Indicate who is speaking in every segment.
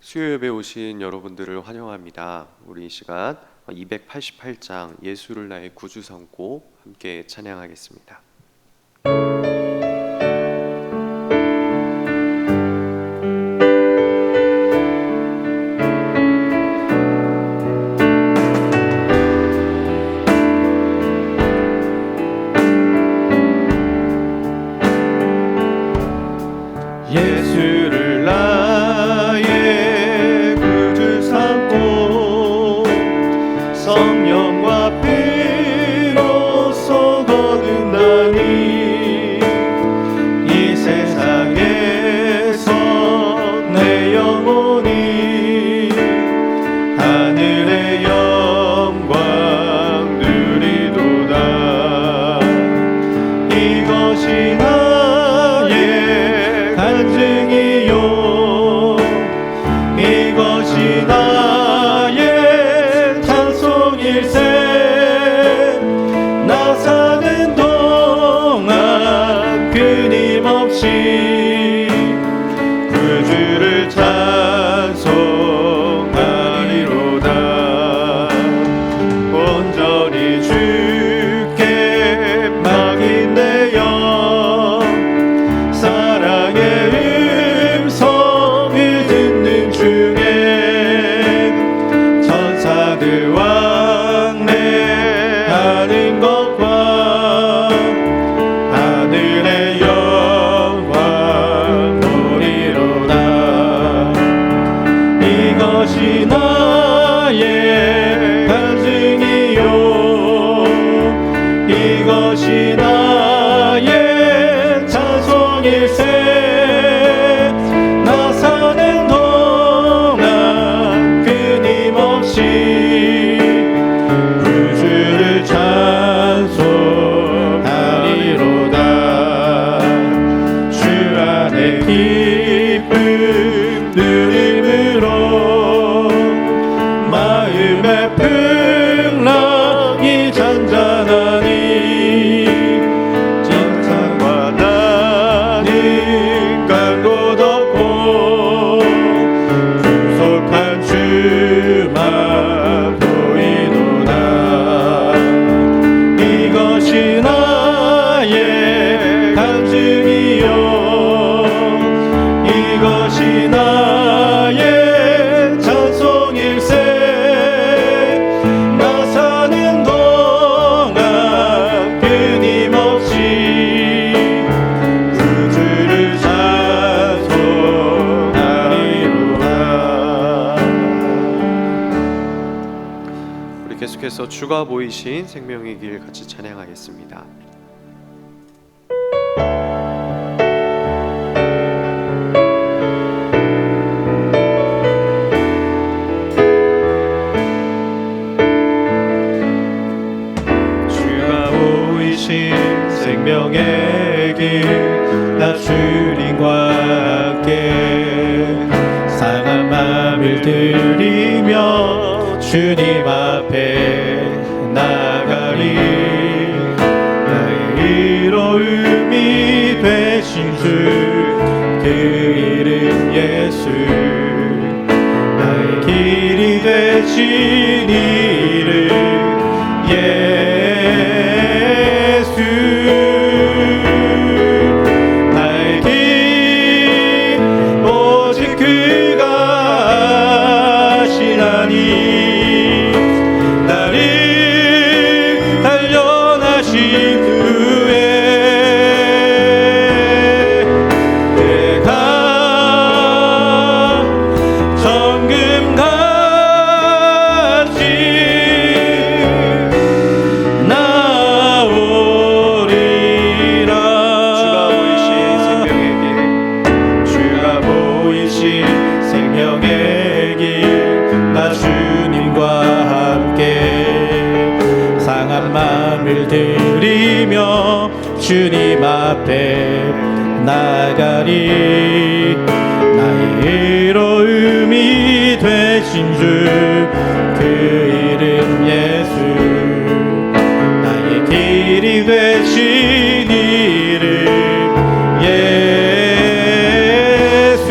Speaker 1: 수요 예배 오신 여러분들을 환영합니다. 우리 이 시간 288장 예수를 나의 구주 삼고 함께 찬양하겠습니다.
Speaker 2: 예수를 나의 구주 삼고 성령과 피로써 거듭나니 이 세상에서 내 영혼이 하늘의 영광 누리도다. 이것이 간증이요 이것이 나의 찬송일세. 나 사는 동안 끊임없이 구주를 찬송하리로다. 온전히 주께 맡긴 내 영 사랑의 음성을 듣는 중에 천사들 왕래하는 것과 하늘의 영광 보리로다. 이것이 나의 간증이요 이것이 나의 찬송일세. 나 사는 동안 끊임없이 구주를 찬송하리로다. 주 안에 기쁨 누림으로 마음의 풍랑이 잔잔하니 주만 보이도다. 이것이 나의 간증이요 이것이 나의 찬송일세. 나 사는 동안 끊임없이 구주를 찬송하리로다.
Speaker 1: 계속해서 주가 보이신 생명의 길 같이 찬양하겠습니다.
Speaker 2: 주가 보이신 생명의 길 나 주님과 함께 상한 마음을 들이며 주님 앞에 나가리. 나의 이로움이 되신 주 그 이름 예수. 나의 길이 되신 이름 예수. 나의 길 오직 그가 하시나니 나를 단련하신 후에 내가 정금같이 나오리라. 주가 보이신 생명의 길 나 주님과 함께 상한 마음을 들이며 주님 앞에 나가리. 나의 의로움이 되신 주 그 이름 예수. 나의 길이 되신 이름 예수.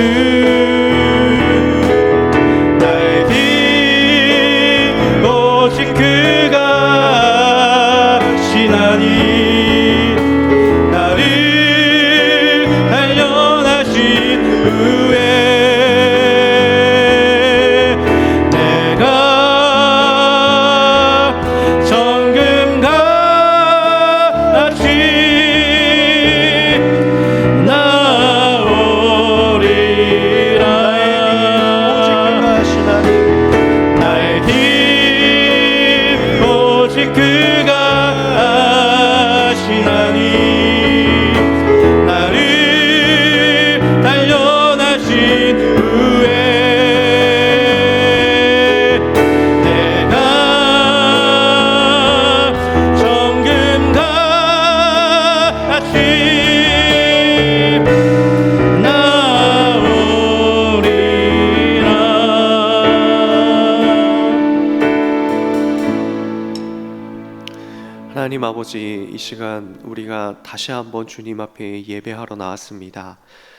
Speaker 1: 아버지, 이 시간 우리가 다시 한번 주님 앞에 예배하러 나왔습니다.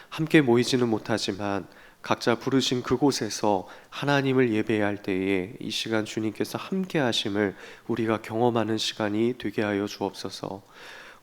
Speaker 1: 함께 모이지는 못하지만 각자 부르신 그곳에서 하나님을 예배할 때에 이 시간 주님께서 함께 하심을 우리가 경험하는 시간이 되게 하여 주옵소서.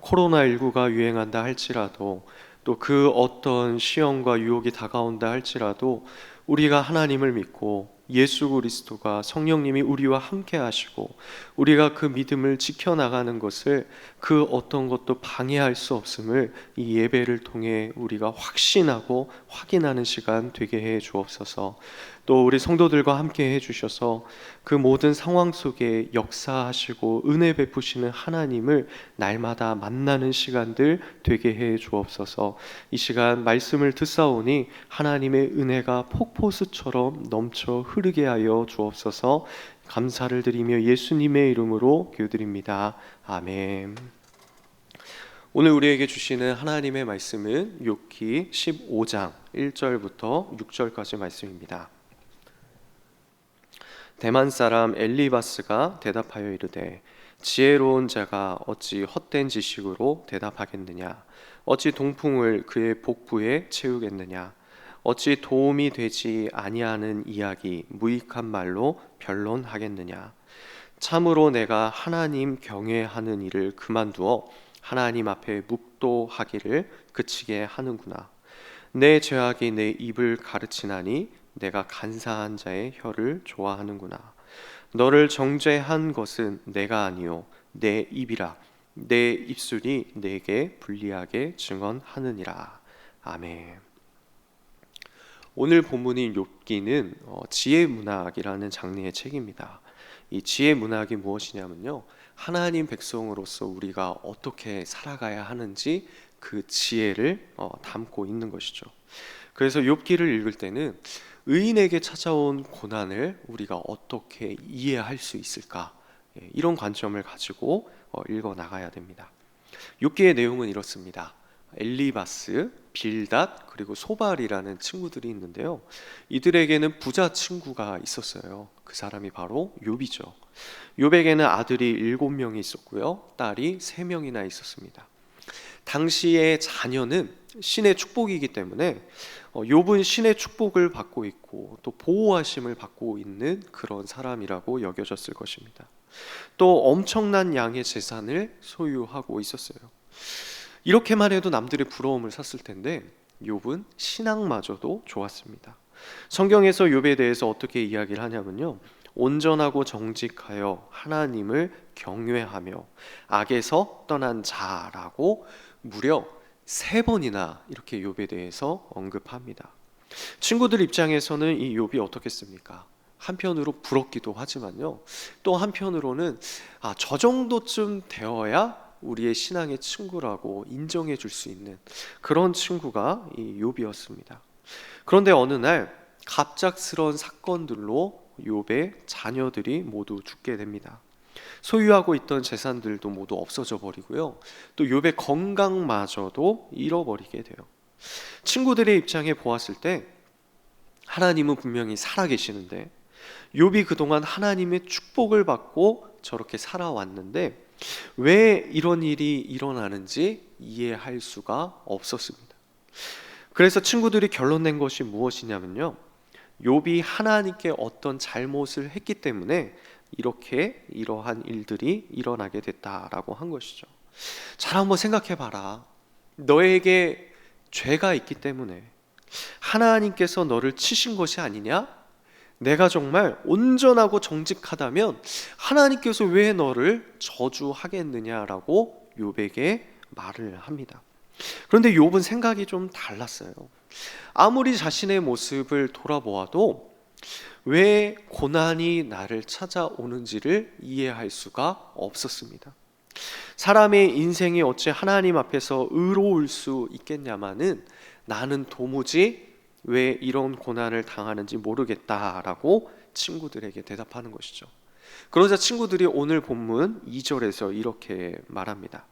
Speaker 1: 코로나19가 유행한다 할지라도, 또 그 어떤 시험과 유혹이 다가온다 할지라도 우리가 하나님을 믿고 예수 그리스도가 성령님이 우리와 함께 하시고 우리가 그 믿음을 지켜나가는 것을 그 어떤 것도 방해할 수 없음을 이 예배를 통해 우리가 확신하고 확인하는 시간 되게 해 주옵소서. 또 우리 성도들과 함께 해 주셔서 그 모든 상황 속에 역사하시고 은혜 베푸시는 하나님을 날마다 만나는 시간들 되게 해 주옵소서. 이 시간 말씀을 듣사오니 하나님의 은혜가 폭포수처럼 넘쳐 흐르게 하여 주옵소서. 감사를 드리며 예수님의 이름으로 기도드립니다. 아멘. 오늘 우리에게 주시는 하나님의 말씀은 욥기 15장 1절부터 6절까지 말씀입니다. 대만 사람 엘리바스가 대답하여 이르되 지혜로운 자가 어찌 헛된 지식으로 대답하겠느냐? 어찌 동풍을 그의 복부에 채우겠느냐? 어찌 도움이 되지 아니하는 이야기 무익한 말로 변론하겠느냐? 참으로 내가 하나님 경외하는 일을 그만두어 하나님 앞에 묵도하기를 그치게 하는구나. 내 죄악이 내 입을 가르치나니 내가 간사한 자의 혀를 좋아하는구나. 너를 정죄한 것은 내가 아니요 내 입이라. 내 입술이 내게 불리하게 증언하느니라. 아멘. 오늘 본문인 욥기는 지혜문학이라는 장르의 책입니다. 이 지혜문학이 무엇이냐면요, 하나님 백성으로서 우리가 어떻게 살아가야 하는지 그 지혜를 담고 있는 것이죠. 그래서 욥기를 읽을 때는 의인에게 찾아온 고난을 우리가 어떻게 이해할 수 있을까, 이런 관점을 가지고 읽어 나가야 됩니다. 욥기의 내용은 이렇습니다. 엘리바스, 빌닷, 그리고 소발이라는 친구들이 있는데요, 이들에게는 부자 친구가 있었어요. 그 사람이 바로 욥이죠. 욥에게는 아들이 7명이 있었고요, 딸이 3명이나 있었습니다. 당시의 자녀는 신의 축복이기 때문에 욥은 신의 축복을 받고 있고 또 보호하심을 받고 있는 그런 사람이라고 여겨졌을 것입니다. 또 엄청난 양의 재산을 소유하고 있었어요. 이렇게만 해도 남들의 부러움을 샀을 텐데 욥은 신앙마저도 좋았습니다. 성경에서 욥에 대해서 어떻게 이야기를 하냐면요, 온전하고 정직하여 하나님을 경외하며 악에서 떠난 자라고 무려 3번이나 이렇게 욥에 대해서 언급합니다. 친구들 입장에서는 이 욥이 어떻겠습니까? 한편으로 부럽기도 하지만요, 또 한편으로는 저 정도쯤 되어야 우리의 신앙의 친구라고 인정해 줄 수 있는 그런 친구가 이 욥이었습니다. 그런데 어느 날 갑작스러운 사건들로 욥의 자녀들이 모두 죽게 됩니다. 소유하고 있던 재산들도 모두 없어져 버리고요, 또 욥의 건강마저도 잃어버리게 돼요. 친구들의 입장에 보았을 때 하나님은 분명히 살아계시는데 욥이 그동안 하나님의 축복을 받고 저렇게 살아왔는데 왜 이런 일이 일어나는지 이해할 수가 없었습니다. 그래서 친구들이 결론 낸 것이 무엇이냐면요, 욥이 하나님께 어떤 잘못을 했기 때문에 이렇게 이러한 일들이 일어나게 됐다라고 한 것이죠. 잘 한번 생각해 봐라. 너에게 죄가 있기 때문에 하나님께서 너를 치신 것이 아니냐? 내가 정말 온전하고 정직하다면 하나님께서 왜 너를 저주하겠느냐라고 욥에게 말을 합니다. 그런데 욥은 생각이 좀 달랐어요. 아무리 자신의 모습을 돌아보아도 왜 고난이 나를 찾아오는지를 이해할 수가 없었습니다. 사람의 인생이 어찌 하나님 앞에서 의로울 수 있겠냐마는 나는 도무지 왜 이런 고난을 당하는지 모르겠다라고 친구들에게 대답하는 것이죠. 그러자 친구들이 오늘 본문 2절에서 이렇게 말합니다.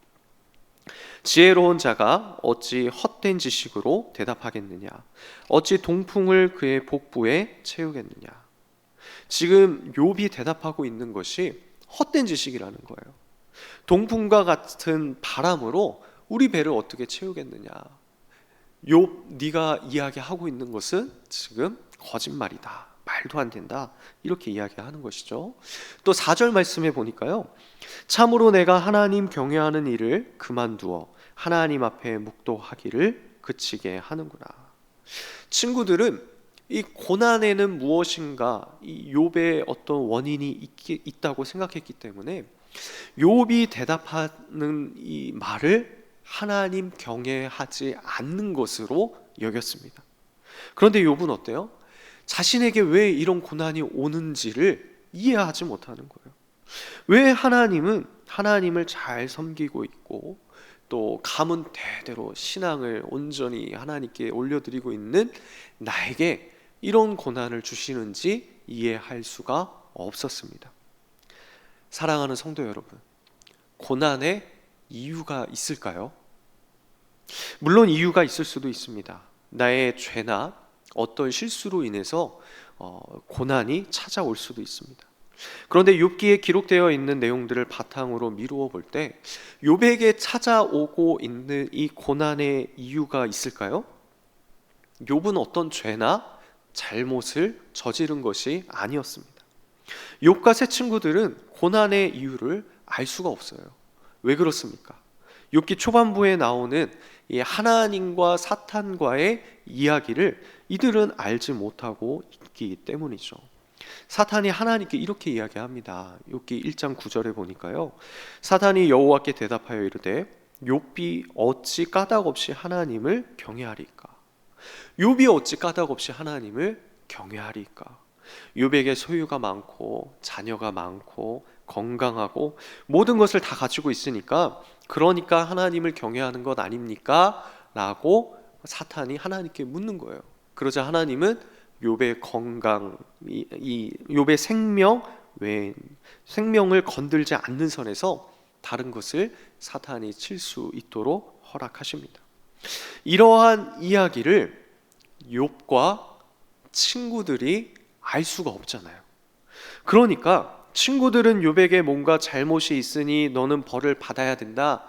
Speaker 1: 지혜로운 자가 어찌 헛된 지식으로 대답하겠느냐? 어찌 동풍을 그의 복부에 채우겠느냐? 지금 욥이 대답하고 있는 것이 헛된 지식이라는 거예요. 동풍과 같은 바람으로 우리 배를 어떻게 채우겠느냐. 욥, 네가 이야기하고 있는 것은 지금 거짓말이다. 말도 안 된다. 이렇게 이야기하는 것이죠. 또 4절 말씀해 보니까요. 참으로 내가 하나님 경외하는 일을 그만두어 하나님 앞에 묵도하기를 그치게 하는구나. 친구들은 이 고난에는 무엇인가, 이 욥의 어떤 원인이 있다고 생각했기 때문에 욥이 대답하는 이 말을 하나님 경외하지 않는 것으로 여겼습니다. 그런데 욥은 어때요? 자신에게 왜 이런 고난이 오는지를 이해하지 못하는 거예요. 왜 하나님은 하나님을 잘 섬기고 있고 또 가문 대대로 신앙을 온전히 하나님께 올려드리고 있는 나에게 이런 고난을 주시는지 이해할 수가 없었습니다. 사랑하는 성도 여러분, 고난에 이유가 있을까요? 물론 이유가 있을 수도 있습니다. 나의 죄나 어떤 실수로 인해서 고난이 찾아올 수도 있습니다. 그런데 욥기에 기록되어 있는 내용들을 바탕으로 미루어 볼 때 욥에게 찾아오고 있는 이 고난의 이유가 있을까요? 욥은 어떤 죄나 잘못을 저지른 것이 아니었습니다. 욥과 세 친구들은 고난의 이유를 알 수가 없어요. 왜 그렇습니까? 욥기 초반부에 나오는 이 하나님과 사탄과의 이야기를 이들은 알지 못하고 있기 때문이죠. 사탄이 하나님께 이렇게 이야기합니다. 욥기 1장 9절에 보니까요. 사탄이 여호와께 대답하여 이르되 욥이 어찌 까닭없이 하나님을 경외하리까? 욥이 어찌 까닭없이 하나님을 경외하리까? 욥에게 소유가 많고 자녀가 많고 건강하고 모든 것을 다 가지고 있으니까 그러니까 하나님을 경외하는 것 아닙니까? 라고 사탄이 하나님께 묻는 거예요. 그러자 하나님은 욥의 건강, 이 욥의 생명 외에 생명을 건들지 않는 선에서 다른 것을 사탄이 칠 수 있도록 허락하십니다. 이러한 이야기를 욥과 친구들이 알 수가 없잖아요. 그러니까 친구들은 욥에게 뭔가 잘못이 있으니 너는 벌을 받아야 된다.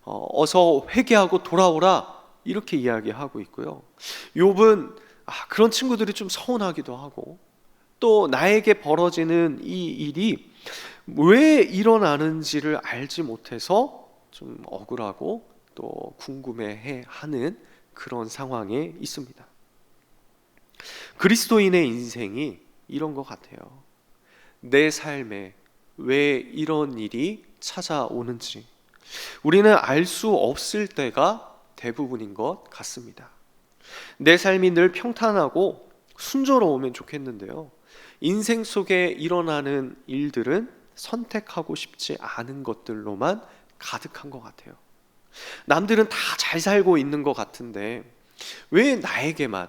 Speaker 1: 어서 회개하고 돌아오라. 이렇게 이야기하고 있고요. 욥은 그런 친구들이 좀 서운하기도 하고 또 나에게 벌어지는 이 일이 왜 일어나는지를 알지 못해서 좀 억울하고 또 궁금해하는 그런 상황에 있습니다. 그리스도인의 인생이 이런 것 같아요. 내 삶에 왜 이런 일이 찾아오는지 우리는 알 수 없을 때가 대부분인 것 같습니다. 내 삶이 늘 평탄하고 순조로우면 좋겠는데요. 인생 속에 일어나는 일들은 선택하고 싶지 않은 것들로만 가득한 것 같아요. 남들은 다 잘 살고 있는 것 같은데 왜 나에게만,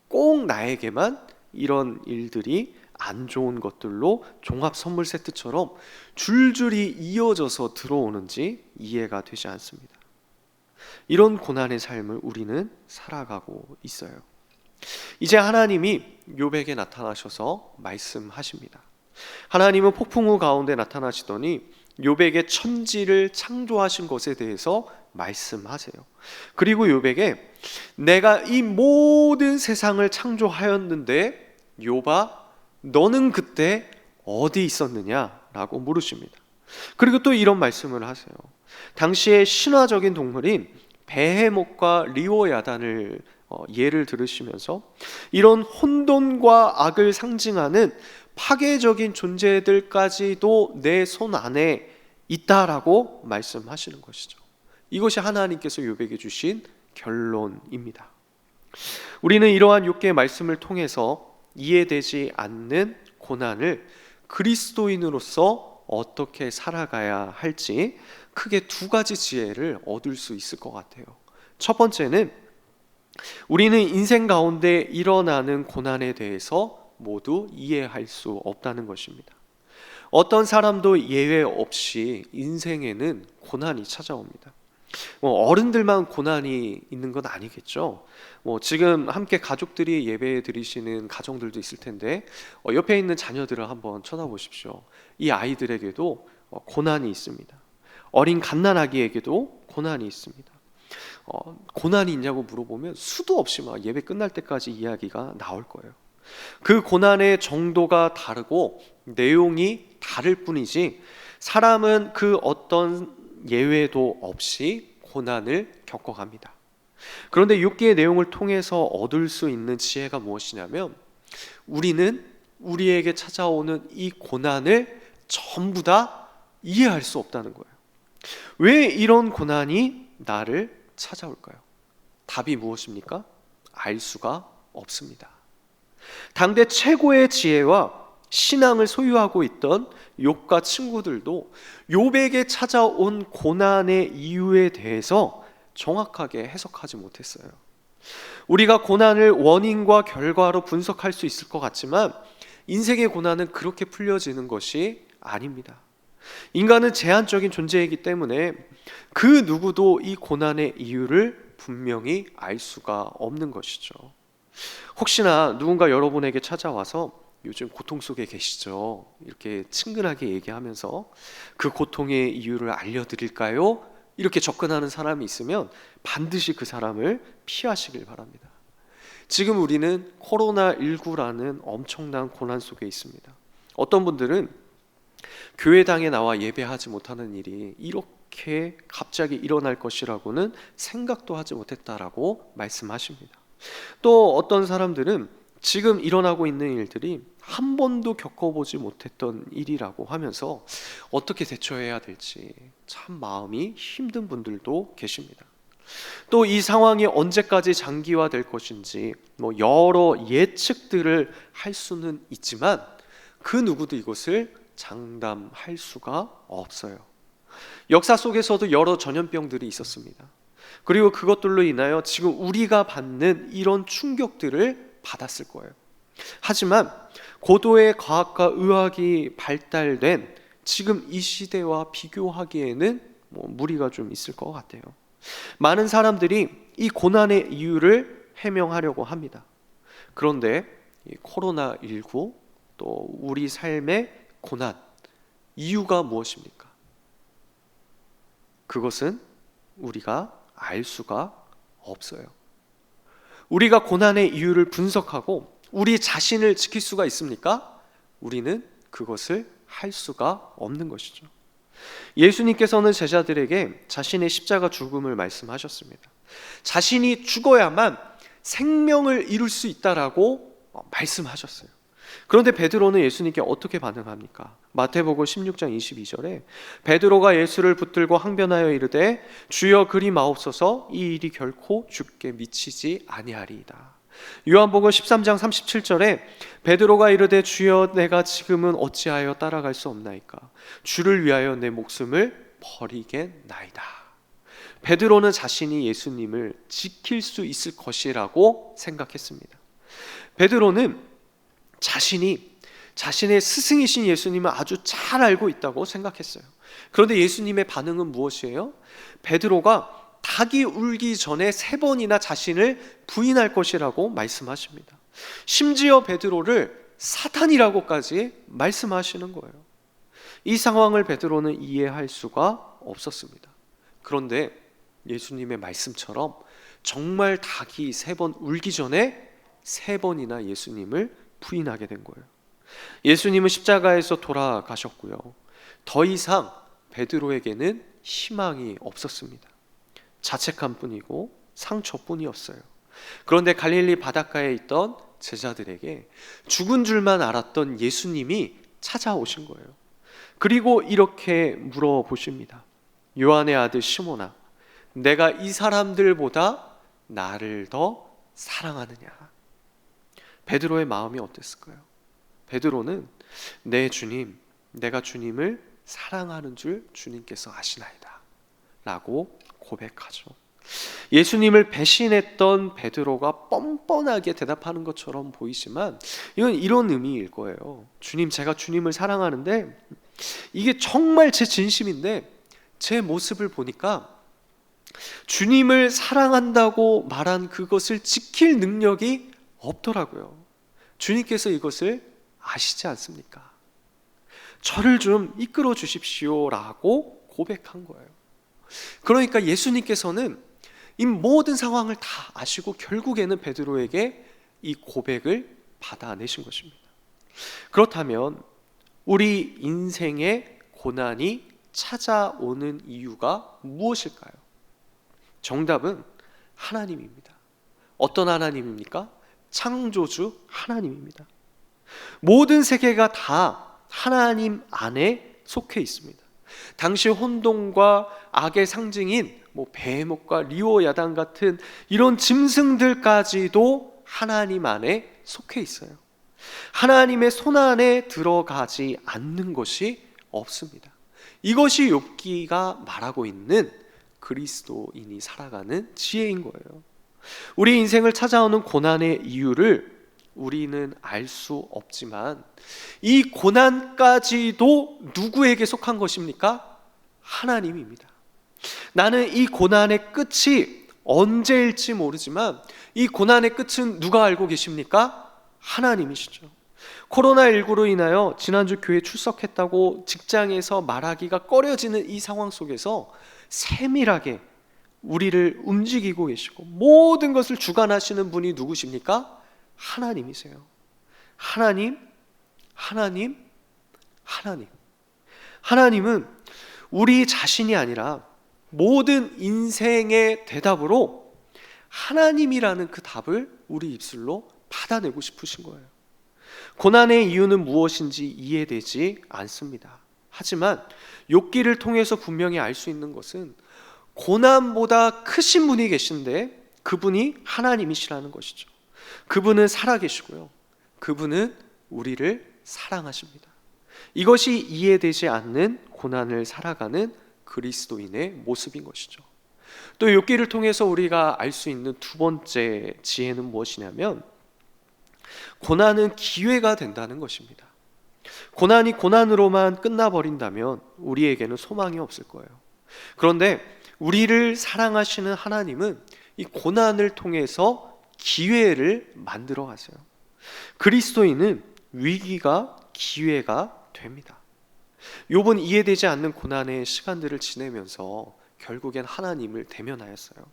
Speaker 1: 꼭 나에게만 이런 일들이 안 좋은 것들로 종합 선물 세트처럼 줄줄이 이어져서 들어오는지 이해가 되지 않습니다. 이런 고난의 삶을 우리는 살아가고 있어요. 이제 하나님이 욥에게 나타나셔서 말씀하십니다. 하나님은 폭풍우 가운데 나타나시더니 욥에게 천지를 창조하신 것에 대해서 말씀하세요. 그리고 욥에게 내가 이 모든 세상을 창조하였는데 욥아 너는 그때 어디 있었느냐라고 물으십니다. 그리고 또 이런 말씀을 하세요. 당시의 신화적인 동물인 베헤못과 리오야단을 예를 들으시면서 이런 혼돈과 악을 상징하는 파괴적인 존재들까지도 내 손 안에 있다라고 말씀하시는 것이죠. 이것이 하나님께서 욥에게 주신 결론입니다. 우리는 이러한 욥기의 말씀을 통해서 이해되지 않는 고난을 그리스도인으로서 어떻게 살아가야 할지 크게 두 가지 지혜를 얻을 수 있을 것 같아요. 첫 번째는 우리는 인생 가운데 일어나는 고난에 대해서 모두 이해할 수 없다는 것입니다. 어떤 사람도 예외 없이 인생에는 고난이 찾아옵니다. 어른들만 고난이 있는 건 아니겠죠. 지금 함께 가족들이 예배 드리시는 가정들도 있을 텐데 옆에 있는 자녀들을 한번 쳐다보십시오. 이 아이들에게도 고난이 있습니다. 어린 갓난아기에게도 고난이 있습니다. 고난이 있냐고 물어보면 수도 없이 막 예배 끝날 때까지 이야기가 나올 거예요. 그 고난의 정도가 다르고 내용이 다를 뿐이지 사람은 그 어떤 예외도 없이 고난을 겪어갑니다. 그런데 6기의 내용을 통해서 얻을 수 있는 지혜가 무엇이냐면 우리는 우리에게 찾아오는 이 고난을 전부 다 이해할 수 없다는 거예요. 왜 이런 고난이 나를 찾아올까요? 답이 무엇입니까? 알 수가 없습니다. 당대 최고의 지혜와 신앙을 소유하고 있던 욥과 친구들도 욥에게 찾아온 고난의 이유에 대해서 정확하게 해석하지 못했어요. 우리가 고난을 원인과 결과로 분석할 수 있을 것 같지만 인생의 고난은 그렇게 풀려지는 것이 아닙니다. 인간은 제한적인 존재이기 때문에 그 누구도 이 고난의 이유를 분명히 알 수가 없는 것이죠. 혹시나 누군가 여러분에게 찾아와서 요즘 고통 속에 계시죠? 이렇게 친근하게 얘기하면서 그 고통의 이유를 알려드릴까요? 이렇게 접근하는 사람이 있으면 반드시 그 사람을 피하시길 바랍니다. 지금 우리는 코로나19라는 엄청난 고난 속에 있습니다. 어떤 분들은 교회당에 나와 예배하지 못하는 일이 이렇게 갑자기 일어날 것이라고는 생각도 하지 못했다라고 말씀하십니다. 또 어떤 사람들은 지금 일어나고 있는 일들이 한 번도 겪어보지 못했던 일이라고 하면서 어떻게 대처해야 될지 참 마음이 힘든 분들도 계십니다. 또 이 상황이 언제까지 장기화될 것인지 여러 예측들을 할 수는 있지만 그 누구도 이것을 장담할 수가 없어요. 역사 속에서도 여러 전염병들이 있었습니다. 그리고 그것들로 인하여 지금 우리가 받는 이런 충격들을 받았을 거예요. 하지만 고도의 과학과 의학이 발달된 지금 이 시대와 비교하기에는 무리가 좀 있을 것 같아요. 많은 사람들이 이 고난의 이유를 해명하려고 합니다. 그런데 이 코로나19 또 우리 삶의 고난 이유가 무엇입니까? 그것은 우리가 알 수가 없어요. 우리가 고난의 이유를 분석하고 우리 자신을 지킬 수가 있습니까? 우리는 그것을 할 수가 없는 것이죠. 예수님께서는 제자들에게 자신의 십자가 죽음을 말씀하셨습니다. 자신이 죽어야만 생명을 이룰 수 있다라고 말씀하셨어요. 그런데 베드로는 예수님께 어떻게 반응합니까? 마태복음 16장 22절에 베드로가 예수를 붙들고 항변하여 이르되 주여 그리 마옵소서 이 일이 결코 주께 미치지 아니하리이다. 요한복음 13장 37절에 베드로가 이르되 주여 내가 지금은 어찌하여 따라갈 수 없나이까 주를 위하여 내 목숨을 버리겠나이다. 베드로는 자신이 예수님을 지킬 수 있을 것이라고 생각했습니다. 베드로는 자신의 스승이신 예수님을 아주 잘 알고 있다고 생각했어요. 그런데 예수님의 반응은 무엇이에요? 베드로가 닭이 울기 전에 3번이나 자신을 부인할 것이라고 말씀하십니다. 심지어 베드로를 사탄이라고까지 말씀하시는 거예요. 이 상황을 베드로는 이해할 수가 없었습니다. 그런데 예수님의 말씀처럼 정말 닭이 3번 울기 전에 3번이나 예수님을 부인하게 된 거예요. 예수님은 십자가에서 돌아가셨고요. 더 이상 베드로에게는 희망이 없었습니다. 자책한 뿐이고 상처뿐이었어요. 그런데 갈릴리 바닷가에 있던 제자들에게 죽은 줄만 알았던 예수님이 찾아오신 거예요. 그리고 이렇게 물어보십니다. 요한의 아들 시몬아, 내가 이 사람들보다 나를 더 사랑하느냐? 베드로의 마음이 어땠을까요? 베드로는 내 주님, 내가 주님을 사랑하는 줄 주님께서 아시나이다 라고 고백하죠. 예수님을 배신했던 베드로가 뻔뻔하게 대답하는 것처럼 보이지만 이건 이런 의미일 거예요. 주님, 제가 주님을 사랑하는데 이게 정말 제 진심인데 제 모습을 보니까 주님을 사랑한다고 말한 그것을 지킬 능력이 없더라고요. 주님께서 이것을 아시지 않습니까? 저를 좀 이끌어 주십시오 라고 고백한 거예요. 그러니까 예수님께서는 이 모든 상황을 다 아시고 결국에는 베드로에게 이 고백을 받아내신 것입니다. 그렇다면 우리 인생에 고난이 찾아오는 이유가 무엇일까요? 정답은 하나님입니다. 어떤 하나님입니까? 창조주 하나님입니다. 모든 세계가 다 하나님 안에 속해 있습니다. 당시 혼돈과 악의 상징인 베헤못과 리오야단 같은 이런 짐승들까지도 하나님 안에 속해 있어요. 하나님의 손 안에 들어가지 않는 것이 없습니다. 이것이 욥기가 말하고 있는 그리스도인이 살아가는 지혜인 거예요. 우리 인생을 찾아오는 고난의 이유를 우리는 알 수 없지만 이 고난까지도 누구에게 속한 것입니까? 하나님입니다. 나는 이 고난의 끝이 언제일지 모르지만 이 고난의 끝은 누가 알고 계십니까? 하나님이시죠. 코로나19로 인하여 지난주 교회 출석했다고 직장에서 말하기가 꺼려지는 이 상황 속에서 세밀하게 우리를 움직이고 계시고 모든 것을 주관하시는 분이 누구십니까? 하나님이세요. 하나님, 하나님, 하나님. 하나님은 우리 자신이 아니라 모든 인생의 대답으로 하나님이라는 그 답을 우리 입술로 받아내고 싶으신 거예요. 고난의 이유는 무엇인지 이해되지 않습니다. 하지만 욥기를 통해서 분명히 알 수 있는 것은 고난보다 크신 분이 계신데 그분이 하나님이시라는 것이죠. 그분은 살아계시고요. 그분은 우리를 사랑하십니다. 이것이 이해되지 않는 고난을 살아가는 그리스도인의 모습인 것이죠. 또 욥기를 통해서 우리가 알 수 있는 두 번째 지혜는 무엇이냐면 고난은 기회가 된다는 것입니다. 고난이 고난으로만 끝나버린다면 우리에게는 소망이 없을 거예요. 그런데 우리를 사랑하시는 하나님은 이 고난을 통해서 기회를 만들어 가세요. 그리스도인은 위기가 기회가 됩니다. 욥은 이해되지 않는 고난의 시간들을 지내면서 결국엔 하나님을 대면하였어요.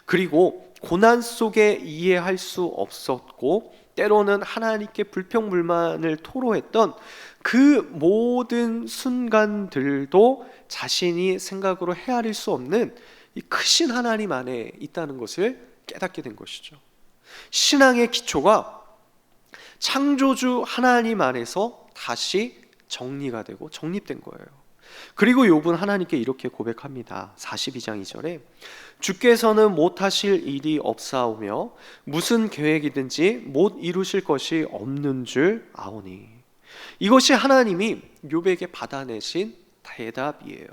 Speaker 1: 그리고 고난 속에 이해할 수 없었고 때로는 하나님께 불평불만을 토로했던 그 모든 순간들도 자신이 생각으로 헤아릴 수 없는 이 크신 하나님 안에 있다는 것을 깨닫게 된 것이죠. 신앙의 기초가 창조주 하나님 안에서 다시 정리가 되고 정립된 거예요. 그리고 욥은 하나님께 이렇게 고백합니다. 42장 2절에 주께서는 못하실 일이 없사오며 무슨 계획이든지 못 이루실 것이 없는 줄 아오니. 이것이 하나님이 욥에게 받아내신 대답이에요.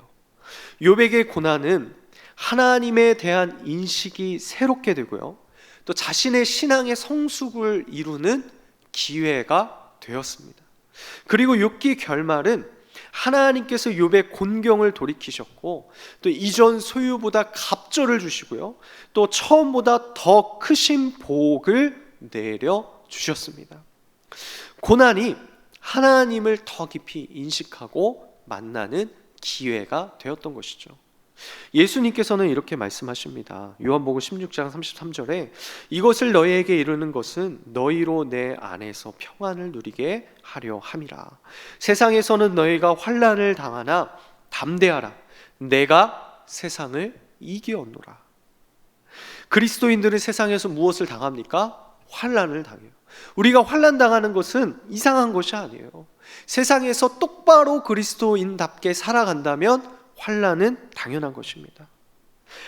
Speaker 1: 욥에게 고난은 하나님에 대한 인식이 새롭게 되고요, 또 자신의 신앙의 성숙을 이루는 기회가 되었습니다. 그리고 욥기 결말은 하나님께서 욥의 곤경을 돌이키셨고 또 이전 소유보다 갑절을 주시고요, 또 처음보다 더 크신 복을 내려 주셨습니다. 고난이 하나님을 더 깊이 인식하고 만나는 기회가 되었던 것이죠. 예수님께서는 이렇게 말씀하십니다. 요한복음 16장 33절에 이것을 너희에게 이루는 것은 너희로 내 안에서 평안을 누리게 하려 함이라. 세상에서는 너희가 환난을 당하나 담대하라. 내가 세상을 이기었노라. 그리스도인들은 세상에서 무엇을 당합니까? 환난을 당해요. 우리가 환난 당하는 것은 이상한 것이 아니에요. 세상에서 똑바로 그리스도인답게 살아간다면 환난은 당연한 것입니다.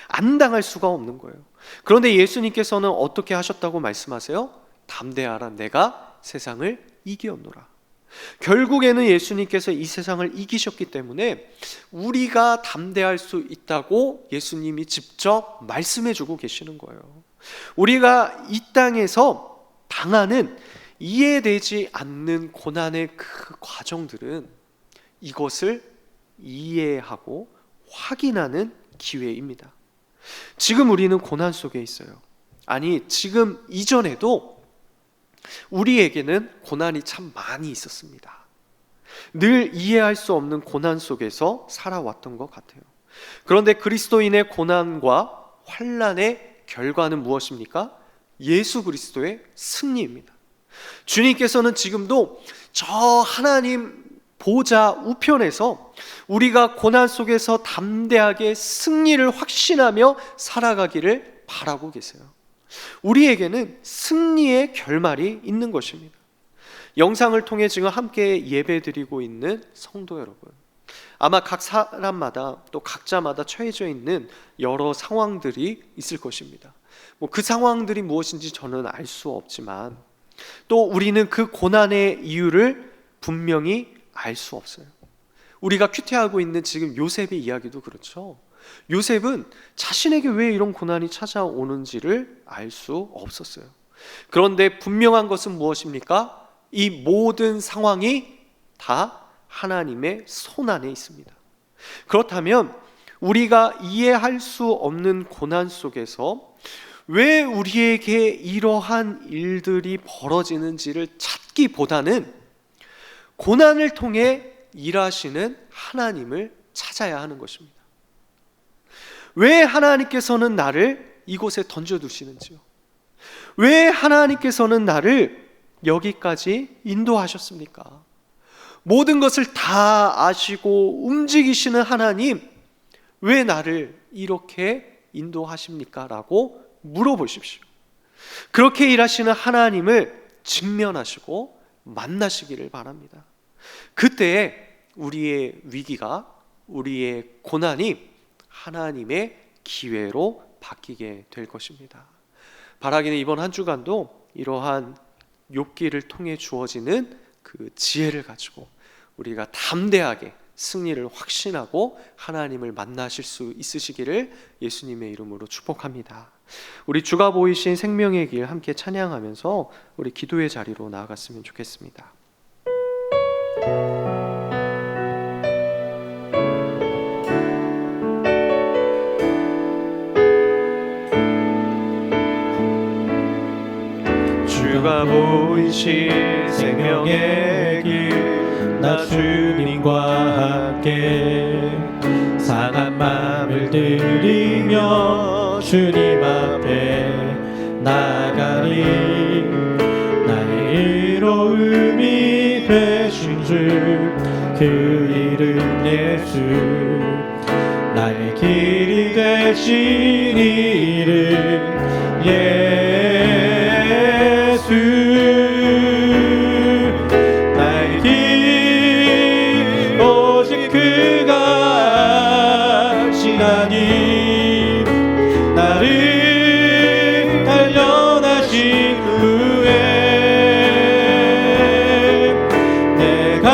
Speaker 1: 안 당할 수가 없는 거예요. 그런데 예수님께서는 어떻게 하셨다고 말씀하세요? 담대하라. 내가 세상을 이기었노라. 결국에는 예수님께서 이 세상을 이기셨기 때문에 우리가 담대할 수 있다고 예수님이 직접 말씀해 주고 계시는 거예요. 우리가 이 땅에서 당하는 이해되지 않는 고난의 그 과정들은 이것을 이해하고 확인하는 기회입니다. 지금 우리는 고난 속에 있어요. 아니, 지금 이전에도 우리에게는 고난이 참 많이 있었습니다. 늘 이해할 수 없는 고난 속에서 살아왔던 것 같아요. 그런데 그리스도인의 고난과 환난의 결과는 무엇입니까? 예수 그리스도의 승리입니다. 주님께서는 지금도 저 하나님 보좌 우편에서 우리가 고난 속에서 담대하게 승리를 확신하며 살아가기를 바라고 계세요. 우리에게는 승리의 결말이 있는 것입니다. 영상을 통해 지금 함께 예배드리고 있는 성도 여러분, 아마 각 사람마다 또 각자마다 처해져 있는 여러 상황들이 있을 것입니다. 그 상황들이 무엇인지 저는 알 수 없지만 또 우리는 그 고난의 이유를 분명히 알 수 없어요. 우리가 큐티하고 있는 지금 요셉의 이야기도 그렇죠. 요셉은 자신에게 왜 이런 고난이 찾아오는지를 알 수 없었어요. 그런데 분명한 것은 무엇입니까? 이 모든 상황이 다 하나님의 손 안에 있습니다. 그렇다면 우리가 이해할 수 없는 고난 속에서 왜 우리에게 이러한 일들이 벌어지는지를 찾기보다는 고난을 통해 일하시는 하나님을 찾아야 하는 것입니다. 왜 하나님께서는 나를 이곳에 던져두시는지요? 왜 하나님께서는 나를 여기까지 인도하셨습니까? 모든 것을 다 아시고 움직이시는 하나님, 왜 나를 이렇게 인도하십니까? 라고 물어보십시오. 그렇게 일하시는 하나님을 직면하시고 만나시기를 바랍니다. 그때 우리의 위기가, 우리의 고난이 하나님의 기회로 바뀌게 될 것입니다. 바라기는 이번 한 주간도 이러한 욥기를 통해 주어지는 그 지혜를 가지고 우리가 담대하게 승리를 확신하고 하나님을 만나실 수 있으시기를 예수님의 이름으로 축복합니다. 우리 주가 보이신 생명의 길 함께 찬양하면서 우리 기도의 자리로 나아갔으면 좋겠습니다.
Speaker 2: 주가 보이신 생명의 길 나 주님과 함께 상한 마음을 들이며 주님 앞에 나가리. 나의 이로움이 되신 주 그 이름 예수, 나의 길이 되신 이름 예수. 나의 길 오직 그가 하시나니 나를 단련하신 후에 내가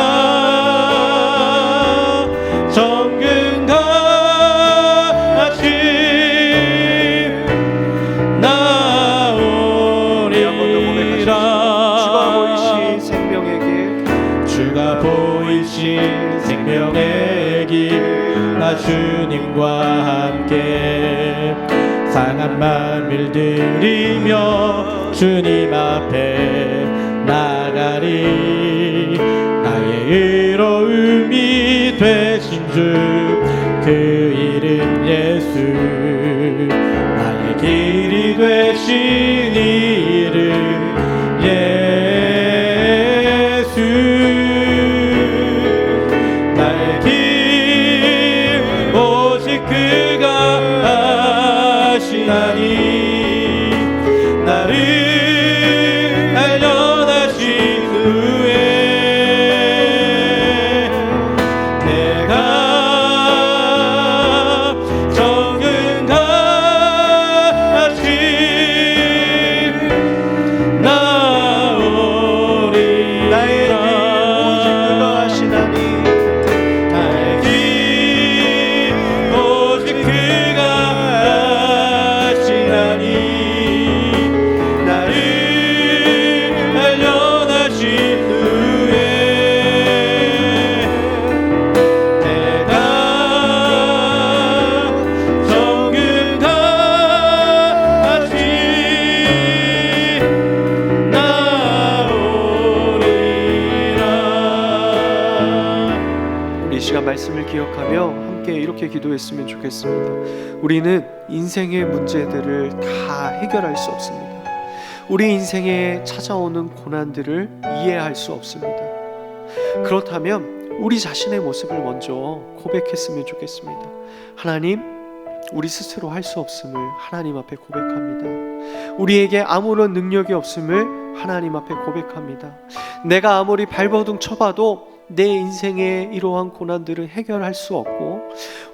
Speaker 2: 정금같이 나오리라. 주가 보이신 생명의 길, 나 주님과 함께 상한 마음을 들이며 주님 앞에 나가리. 나의 의로움이 되신 주 그 이름 예수, 나의 길이 되신 이름 예수. 나의 길 오직 그가 하시나니 나를 단련하신 후에 내가 정금같이 나오리라. 나의 길 오직 그가 하시나니 나의 길 오직 그가 하시나니 나를
Speaker 1: 시간 말씀을 기억하며 함께 이렇게 기도했으면 좋겠습니다. 우리는 인생의 문제들을 다 해결할 수 없습니다. 우리 인생에 찾아오는 고난들을 이해할 수 없습니다. 그렇다면 우리 자신의 모습을 먼저 고백했으면 좋겠습니다. 하나님, 우리 스스로 할 수 없음을 하나님 앞에 고백합니다. 우리에게 아무런 능력이 없음을 하나님 앞에 고백합니다. 내가 아무리 발버둥 쳐봐도 내 인생의 이러한 고난들을 해결할 수 없고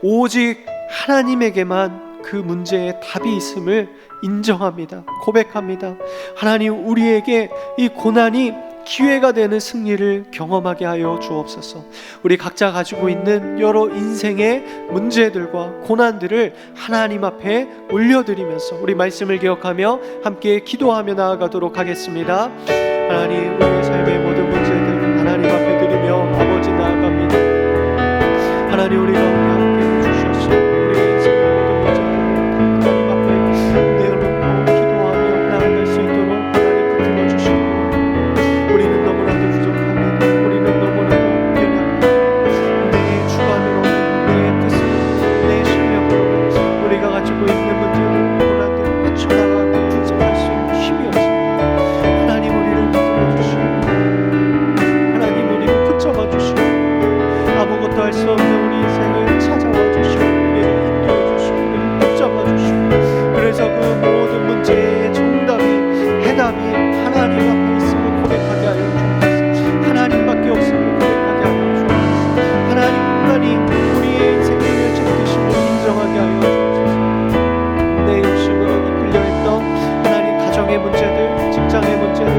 Speaker 1: 오직 하나님에게만 그 문제의 답이 있음을 인정합니다. 고백합니다. 하나님, 우리에게 이 고난이 기회가 되는 승리를 경험하게 하여 주옵소서. 우리 각자 가지고 있는 여러 인생의 문제들과 고난들을 하나님 앞에 올려드리면서 우리 말씀을 기억하며 함께 기도하며 나아가도록 하겠습니다. 하나님, 우리의 삶의 모든 문제들 하나님 앞에 드리며 아버지 나아갑니다. 하나님, 우리 가운데 함께 해주셔서 우리의 인생의 모든 문제들을 하나님 앞에 내어놓고 기도하며 나아갈 수 있도록 하나님 붙들어 주시고, 우리는 너무나도 부족합니다. 우리는 너무나도 연약합니다. 내 주관으로, 내 뜻으로, 내 실력으로 우리가 가지고 있는 문제들, 고난들을 헤쳐나가고 분석할 수 있는 힘이 없습니다. 하나님, 우리를 붙들어 주시고 하나님, 우리를 붙잡아 주시고 아무것도 할 수 없는 우리 인생을 찾아와 주시고 우리를 인도해 주시고 우리를 붙잡아 주시고, 그래서 그 모든 문제의 정답이, 해답이 하나님 앞에 있음을 고백하게 하여 주옵소서. 하나님밖에 없음을 고백하게 하여 주옵소서. 하나님만이 우리의 인생의 결정되심을 인정하게 하여 주옵소서. 내 욕심으로 이끌려 했던 하나님 가정의 문제들, 직장의 문제들,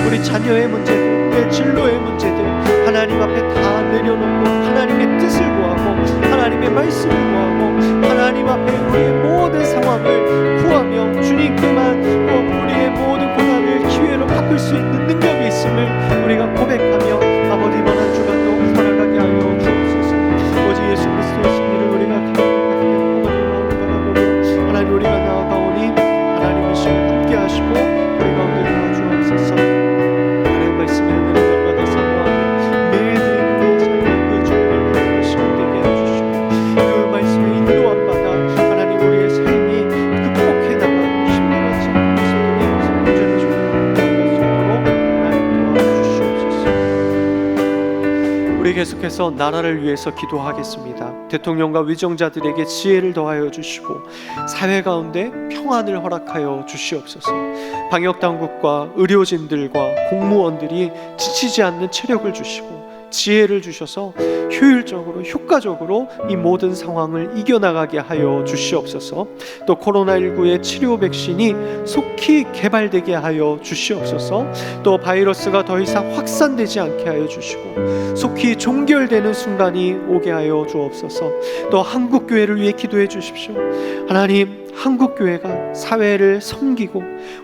Speaker 1: 우리 자녀의 문제들, 내 진로의 문제들 하나님 앞에 다 내려놓고 하나님의 뜻을 구하고 하나님의 말씀을 구하고 하나님 앞에 우리의 모든 상황을 구하며 주님께만 우리의 모든 고난을 기회로 바꿀 수 있는 능력이 있음을 우리가 고백하며 아버지, 이번 한 주간도 살아가게 하여 주옵소서. 오직 예수 그리스도의 승리를 우리가 감격하며 아버지 마음을 바라보며 하나님, 우리가 나아가오니 하나님의 시간 함께 하시고 우리 가운데 나와 주옵소서. 하나님 말씀에 은혜를 받아 사모하며 매일 드리는 내 삶의 그 주님을 만나는 시간 되게 해주시고 그 말씀에 인도함 받아 하나님, 우리의 삶이 극복해 나가고 힘들어진 모습들이 온전히 주님을 만날 수 있도록 하나님 도와주시옵소서. 우리 계속해서 나라를 위해서 기도하겠습니다. 대통령과 위정자들에게 지혜를 더하여 주시고 사회 가운데 평안을 허락하여 주시옵소서. 방역당국과 의료진들과 공무원들이 지치지 않는 체력을 주시고 지혜를 주셔서 효율적으로, 효과적으로 이 모든 상황을 이겨나가게 하여 주시옵소서. 또 코로나19의 치료 백신이 속히 개발되게 하여 주시옵소서. 또 바이러스가 더 이상 확산되지 않게 하여 주시고 속히 종결되는 순간이 오게 하여 주옵소서. 또 한국교회를 위해 기도해 주십시오. 하나님, 한국교회가 사회를 섬기고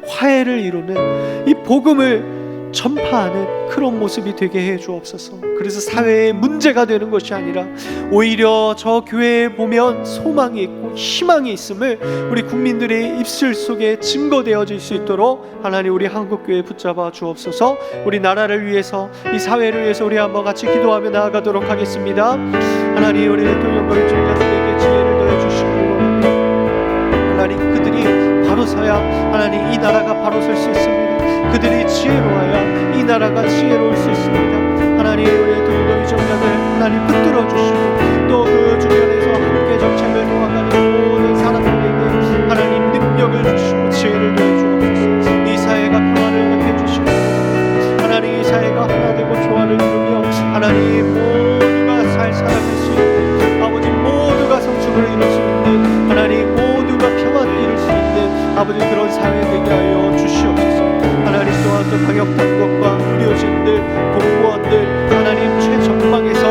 Speaker 1: 화해를 이루는 이 복음을 전파하는 그런 모습이 되게 해 주옵소서. 그래서 사회에 문제가 되는 것이 아니라 오히려 저 교회에 보면 소망이 있고 희망이 있음을 우리 국민들의 입술 속에 증거되어질 수 있도록 하나님, 우리 한국교회 붙잡아 주옵소서. 우리 나라를 위해서, 이 사회를 위해서 우리 한번 같이 기도하며 나아가도록 하겠습니다. 하나님, 우리 대통령과 위정자들에게 지혜를 더해 주시고 하나님, 그들이 바로 서야 하나님 이 나라가 바로 설 수 있습니다. 그들이 지혜로워야 이 나라가 지혜로울 수 있습니다. 하나님, 우리의 교회와 위정자들 하나님 붙들어 주시고 또 그 주변에서 함께 정책을 도와가는 모든 사람들에게 하나님 능력을 주시고 지혜를 더해 주옵소서. 이 사회가 평안을 느껴 주시고 하나님, 이 사회가 하나 되고 조화를 이루며 하나님 모두가 잘 살아갈 수 있는, 아버지 모두가 성숙을 이룰 수 있는, 하나님 모두가 평안을 이룰 수 있는 아버지 그런 사회 되게 하여 주시옵소서. 하나님, 또한 또 방역당국과 의료진들, 공무원들 하나님 최전방에서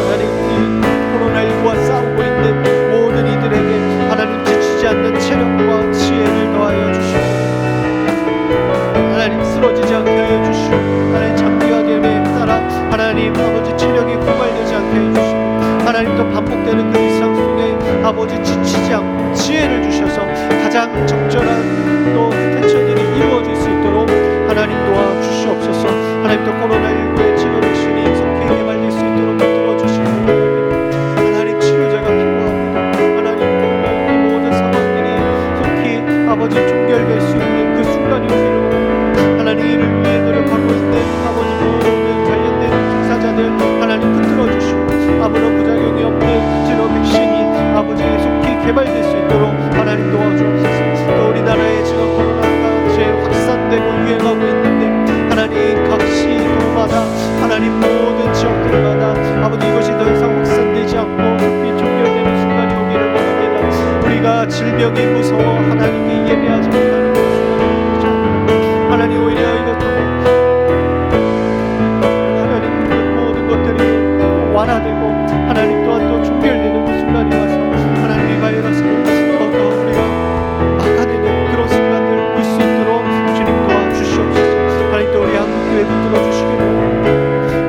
Speaker 1: 하나님 이 코로나19와 싸우고 있는 모든 이들에게 하나님 지치지 않는 체력과 지혜를 더하여 주시고 하나님 쓰러지지 않게 하여 주시고 하나님 장기가 됨에 따라 하나님 아버지 체력이 고갈되지 않게 해주시고 하나님 또 반복되는 그 일상 속에 아버지 지치지 않고 지혜를 주셔서 가장 적절한 또 대처들이 이루어질 수 있도록 하나님 도와주시옵소서. 하나님, 또 코로나19의 치료 백신이 속히 개발될 수
Speaker 3: 아버지 종결될 수 있는 그 순간이 오기를 하나님 이를 위해 노력하고 있는 아버지 모든 관련된 종사자들 하나님 붙들어 주시고 아무런 부작용이 없는 진로 백신이 아버지 속히 개발될 수 있도록 하나님 도와주옵소서. 또 우리나라에 지금 코로나가 재확산되고 유행하고 있는데 하나님 각 시도마다 하나님 모든 지역들마다 아버지 이것이 더 이상 확산되지 않고 속히 종결되는 순간이 오기를 원합니다. 우리가 질병이 무서워 하나님께 예배하지 못하는 것이 하나님 오히려 이것도 하나님 그 모든 것들이 완화되고 하나님 또한 또 종결되는 그 순간이 와서 하나님 이 바이러스를 더더 우리가 막아내는 그런 순간을 볼 수 있도록 주님 도와주시옵소서. 하나님 또 우리 한국교회 붙들어 주시기를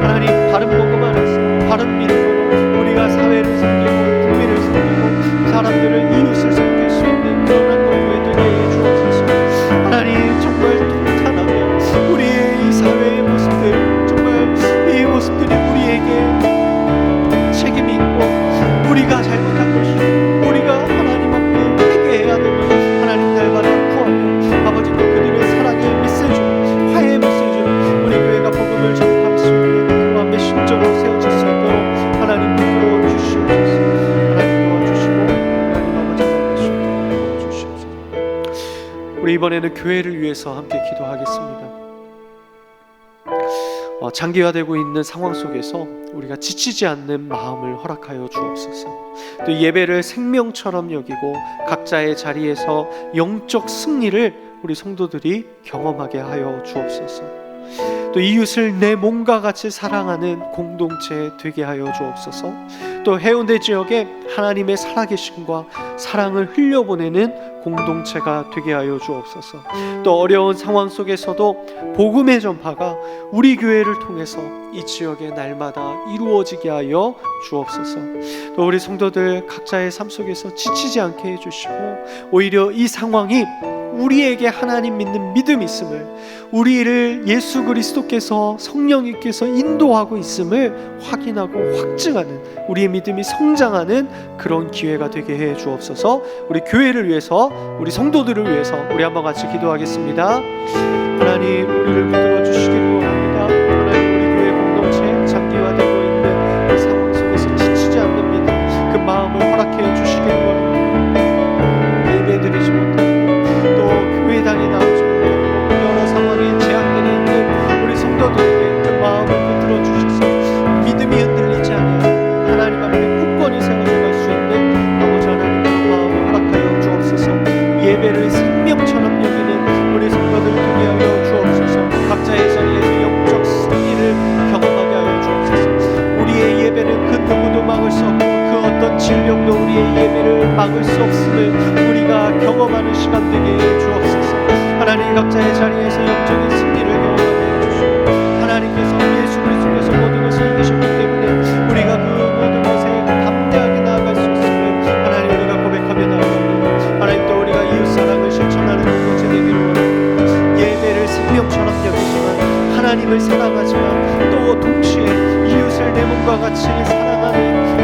Speaker 3: 하나님 바른 복음 안에서 바른 믿음으로 우리가 사회를 섬기고 국민을 섬기고 사람들을 이웃을 섬길 수 있는 그런 한국교회 되게 해 주옵소서. 하나님 정말 통탄하며 우리의 이 사회의 모습들 정말 이 모습들이 우리에게 책임이 있고 우리가 잘못한 것이 우리가 하나님 앞에 회개해야 되는 하나님 날마다 구하며 아버지 또 그들의 사랑의 메시지로 화해의 메시지로 우리 교회가 복음을 전할 수 있는 그런 메신저로 세워질 수 있도록 하나님 붙들어 주시옵소서. 하나님 도와주시고 하나님 아버지 하나님 주시옵소서. 우리 이번에는 교회를 위해서 함께 기도하겠습니다. 장기화되고 있는 상황 속에서 우리가 지치지 않는 마음을 허락하여 주옵소서. 또 예배를 생명처럼 여기고 각자의 자리에서 영적 승리를 우리 성도들이 경험하게 하여 주옵소서. 또 이웃을 내 몸과 같이 사랑하는 공동체 되게 하여 주옵소서. 또 해운대 지역에 하나님의 살아계심과 사랑을 흘려보내는 공동체가 되게 하여 주옵소서. 또 어려운 상황 속에서도 복음의 전파가 우리 교회를 통해서 이 지역에 날마다 이루어지게 하여 주옵소서. 또 우리 성도들 각자의 삶 속에서 지치지 않게 해주시고 오히려 이 상황이 우리에게 하나님 믿는 믿음이 있음을, 우리를 예수 그리스도께서 성령님께서 인도하고 있음을 확인하고 확증하는 우리의 믿음이 성장하는 그런 기회가 되게 해 주옵소서. 우리 교회를 위해서, 우리 성도들을 위해서 우리 한번 같이 기도하겠습니다. 하나님 우리를 붙들어 주시기를 원합니다. 하나님 우리 교회 공동체 장기화되고 있는 이 상황 속에서 지치지 않는 믿음 그 마음을 허락해 주시기를 원합니다. 예배드리지 못하고 또 교회당에 나오지 못하고 여러 상황에 제약들이 있는 우리 성도들에게 그 마음을 붙들어 주셔서 믿음이 흔들리지 않아 하나님 앞에 굳건히 세워져갈 수 있는 아버지 하나님 그 마음을 허락하여 주옵소서. 예배를 생명처럼 여기는 우리 성도들 되게 하여 주옵소서. 각자의 자리에서 영적 승리를 경험하게 하여 주옵소서. 우리의 예배는 그 누구도 막을 수 없고 그 어떤 질병도 우리의 예배를 막을 수 없음을 우리가 경험하는 시간 되게 해 주옵소서. 하나님 각자의 자리에서 영적인 승리를 경험하게 해 주시고 하나님께서 예수 그리스도께서 모든 것을 이기셨기 때문에 우리가 그 모든 것에 담대하게 나아갈 수 있음을 하나님 우리가 고백하며 나아갑니다. 하나님 또 우리가 이웃사랑을 실천하는 공동체 되기를 원합니다. 예배를 생명처럼 여기지만 하나님을 사랑하지만 또 동시에 이웃을 내 몸과 같이 사랑하는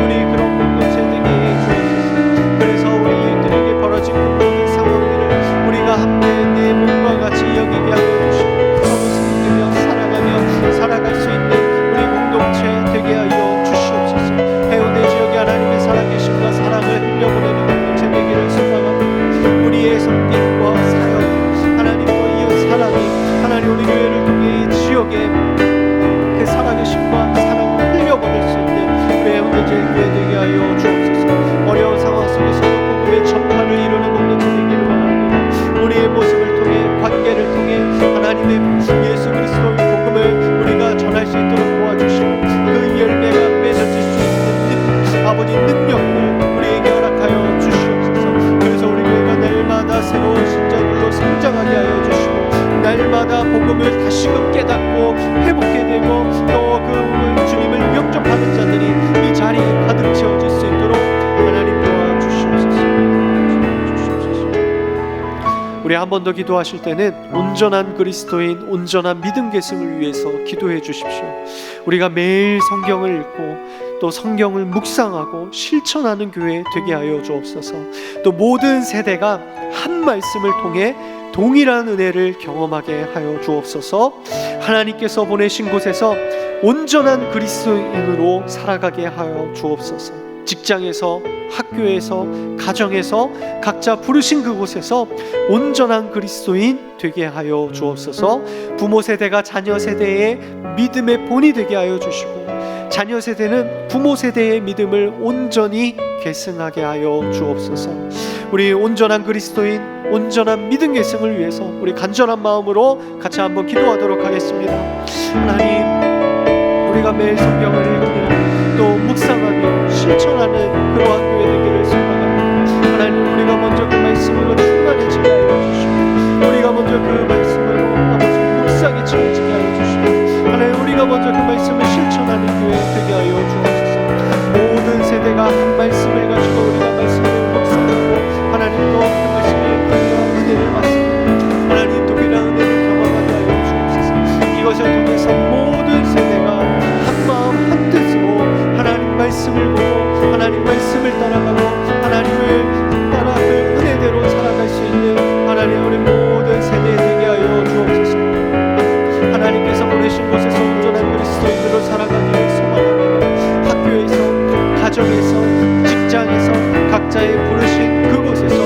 Speaker 3: 우리 그런 공동체 되게 해 주옵소서. 그래서 우리 이웃들에게 벌어진 그 모든 상황들을 우리가 함께 내 몸과 같이 여기게 하여 주시고 서로 섬기며 사랑하며 살아갈 수 있는 우리 공동체 되게 하여 주시옵소서. 해운대 지역에 하나님의 살아계심과 사랑을 흘려보내는 공동체 되기를 소망합니다. 우리의 섬김과 사역 하나님과 이웃 사랑이 하나님 우리 교회를 통해 이 지역에 그 살아계심과 사랑을 흘려보낼 수 있는 우리 해운대 제일교회 되게 하여 주옵소서. 어려운 상황 속에서도 복음의 전파를 이루는 공동체 되기를 원합니다. 우리의 모습을 통해 관계를 통해 하나님의 예수 그리스도의 복음을 우리가 전할 수 있도록 도와주시고 그 열매가 맺어질 수 있는 아버지 능력을 우리에게 허락하여 주시옵소서. 그래서 우리 교회가 날마다 새로운 신자들로 성장하게 하여 주시고 날마다 복음을 다시금 깨닫고 회복해 되고 또 그 주님을 영접하는 자들이 이 자리에 가득 채워질 수 있도록 하나님 도와주시옵소서. 우리 한 번 더 기도하실 때는 온전한 그리스도인, 온전한 믿음 계승을 위해서 기도해 주십시오. 우리가 매일 성경을 읽고 또 성경을 묵상하고 실천하는 교회 되게 하여 주옵소서. 또 모든 세대가 한 말씀을 통해 동일한 은혜를 경험하게 하여 주옵소서. 하나님께서 보내신 곳에서 온전한 그리스도인으로 살아가게 하여 주옵소서. 직장에서, 학교에서, 가정에서, 각자 부르신 그곳에서 온전한 그리스도인 되게 하여 주옵소서. 부모 세대가 자녀 세대의 믿음의 본이 되게 하여 주시고, 자녀 세대는 부모 세대의 믿음을 온전히 계승하게 하여 주옵소서. 우리 온전한 그리스도인, 온전한 믿음 계승을 위해서 우리 간절한 마음으로 같이 한번 기도하도록 하겠습니다. 하나님, 우리가 매일 성경을 읽으며 또 묵상하며 실천하는 그러한 교회 되기를 소망합니다. 하나님, 우리가 먼저 그 말씀으로 충만해지게 하여 주시고, 우리가 먼저 그 말씀으로 아버지 묵상이 채워지게 하여 주시고, 하나님, 우리가 먼저 그 말씀을 실천하는 교회 되게 하여 주옵소서. 모든 세대가 한 말씀을 가지고 우리가 말씀을 묵상하고 하나님도 그 말씀에 동일한 은혜를 받습니다. 하나님, 동일한 은혜를 경험하게 하여 주옵소서. 이것을 통해서 모든 세대가 한 마음 한 뜻으로 하나님 말씀을 보고 하나님 말씀을 따라가고 하나님을 따라 그 은혜대로 살아갈 수 있는 하나님 우리 모든 세대 되게 하여 주옵소서. 하나님께서 보내신 곳에서 온전한 그리스도인으로 살아가기를 소망합니다. 학교에서, 가정에서, 직장에서, 각자의 부르신 그곳에서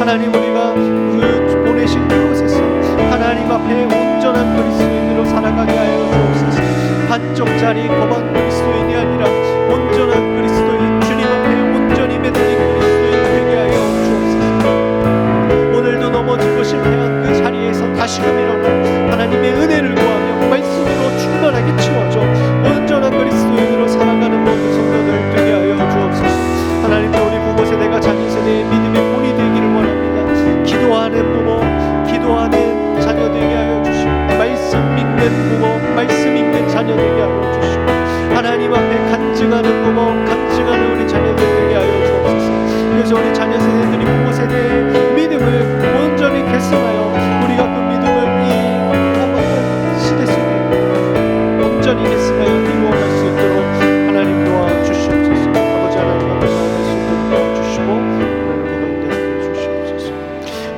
Speaker 3: 하나님, 우리가 보내신 그곳에서 하나님 앞에 온전한 그리스도인으로 살아가게 하여 주옵소서. 반쪽짜리 거만 그리스도인이 아니라 온전한 그리스도인, 주님 앞에 온전히 맺는 그리스도인 되게 하여 주옵소서. 오늘도 넘어지고 실패한 그 자리에서 다시금 일어나 하나님의 은혜를 구하며 말씀으로 충만하게 채워줘 온전한 그리스도인으로 살아가는 모든 성도들 되게 하여 주옵소서. 하나님도 우리 부모 세대가 자기 세대의 믿음의 본이 되기를 원합니다. 기도하는 부모, 기도하는 자녀 되게 하여 주시고, 말씀 믿는 부모, 말씀 읽는 자녀 되게 하여 주시고, 하나님 앞에 간증하는 부모, 간증하는 우리 자녀들 되게 하여 주옵소서. 그래서 우리 자녀 세대들이 부모 세대의 믿음을 온전히 계승하여 우리가 그 믿음을 이 시대 속에 온전히 계승하여 이루어갈 수 있도록 하나님 도와주시옵소서. 아버지 하나님 앞에 말씀을 도와주시고 하나님 가운데 주시옵소서.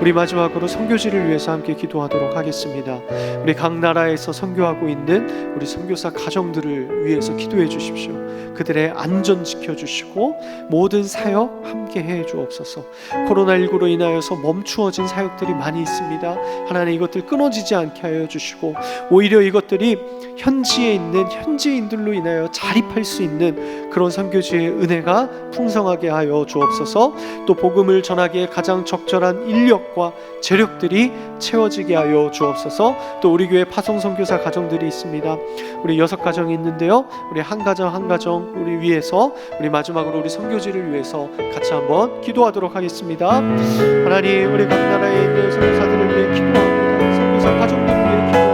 Speaker 3: 우리 마지막으로 선교지를 위해서 함께 기도하도록 하겠습니다. 우리 각 나라에서 선교하고 있는 우리 선교사 가정들을 위해서 기도해 주십시오. 그들의 안전 지켜주시고 모든 사역 함께 해 주옵소서. 코로나19로 인하여서 멈추어진 사역들이 많이 있습니다. 하나님, 이것들 끊어지지 않게 하여 주시고 오히려 이것들이 현지에 있는 현지인들로 인하여 자립할 수 있는 그런 선교지의 은혜가 풍성하게 하여 주옵소서. 또 복음을 전하기에 가장 적절한 인력과 재력들이 채워지게 하여 주옵소서. 또 우리 교회 파송 선교사 가정들이 있습니다. 우리 6가정이 있는데요, 우리 한 가정 한 가정 우리 위해서 우리 마지막으로 우리 선교지를 위해서 같이 한번 기도하도록 하겠습니다. 하나님, 우리 각 나라에 있는 선교사들을 위해 기도합니다. 선교사 가정들을 위해 기도합니다.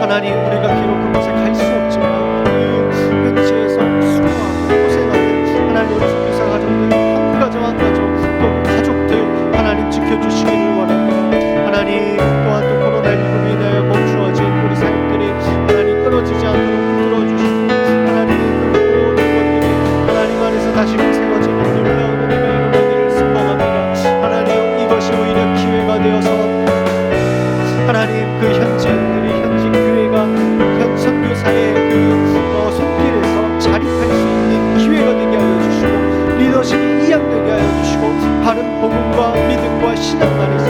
Speaker 3: 하나님, 우리가 비록 그곳에 갈 수 없지만 그 현지에서 수고하고 고생하는 하나님 우리 선교사 가정들 한 가정 한 가정 또 가족들 하나님 지켜주시기를 원합니다. 하나님, 또한 또 코로나19로 인하여 멈추어진 우리 사역들이 하나님 끊어지지 않도록 붙들어주시고 하나님 그 모든 것들이 하나님 안에서 다시금 세워지는 놀라운 은혜가 일어나기를 소망합니다. 하나님, 이것이 오히려 기회가 되어서 하나님 그 현지인들이 현지 교회가 현 선교사의 그 손길에서 자립할 수 있는 기회가 되게 하여 주시고 리더십이 이양되게 하여 주시고 바른 복음과 믿음과 신앙 안에서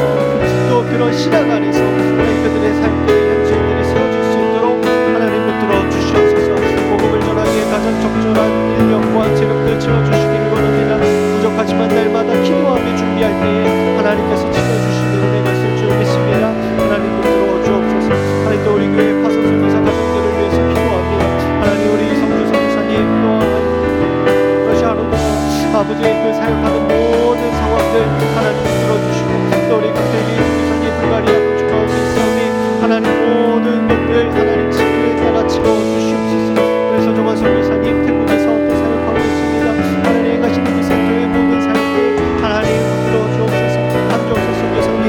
Speaker 3: 또 그런 신앙 안에서 그들의 사역들이 현지인들이 세워질 수 있도록 하나님 붙들어 주시옵소서. 복음을 전하기에 가장 적절한 인력과 재력들 채워주시기를 원합니다. 부족하지만 날마다 기도하며 준비할 때에 하나님께서 채워주시는 은혜가 있을 줄 믿습니다. 하나님 붙들어 주옵소서. 하나님, 또 우리 교회 파송 선교사 가족들을 위해서 기도합니다. 하나님, 우리 성주 선교사님 또한 러시아로 아버지의 그 사역하는 모든 상황들 하나님 들어주시고 또 우리 각대기 선교사님 불가리아 공주 가운데 있사오니 하나님 모든 것들 하나님 지구에 따라 채워주시옵소서. 그래서 조만 선교사님 태국에서 또 사역하고 있습니다. 하나님 가시는 그 센터의 모든 사역들 하나님 들어주옵소서. 한정수 선교사님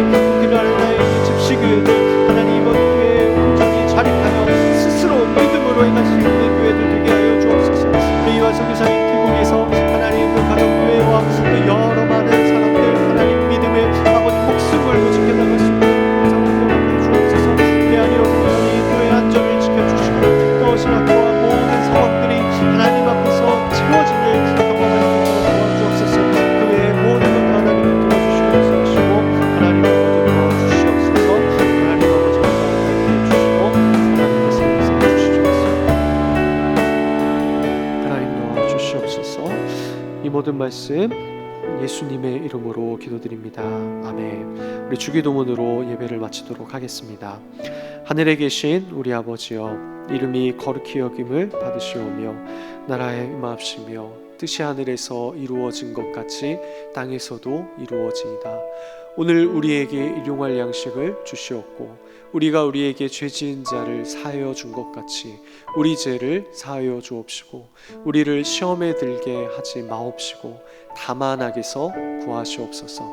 Speaker 3: 말씀 예수님의 이름으로 기도드립니다. 아멘. 우리 주기도문으로 예배를 마치도록 하겠습니다. 하늘에 계신 우리 아버지여, 이름이 거룩히 여김을 받으시오며 나라에 임하옵시며 뜻이 하늘에서 이루어진 것 같이 땅에서도 이루어지이다. 오늘 우리에게 일용할 양식을 주시옵고 우리가 우리에게 죄 지은 자를 사하여 준 것 같이 우리 죄를 사하여 주옵시고 우리를 시험에 들게 하지 마옵시고 다만 악에서 구하시옵소서.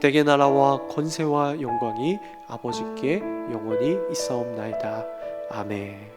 Speaker 3: 대개 나라와 권세와 영광이 아버지께 영원히 있사옵나이다. 아멘.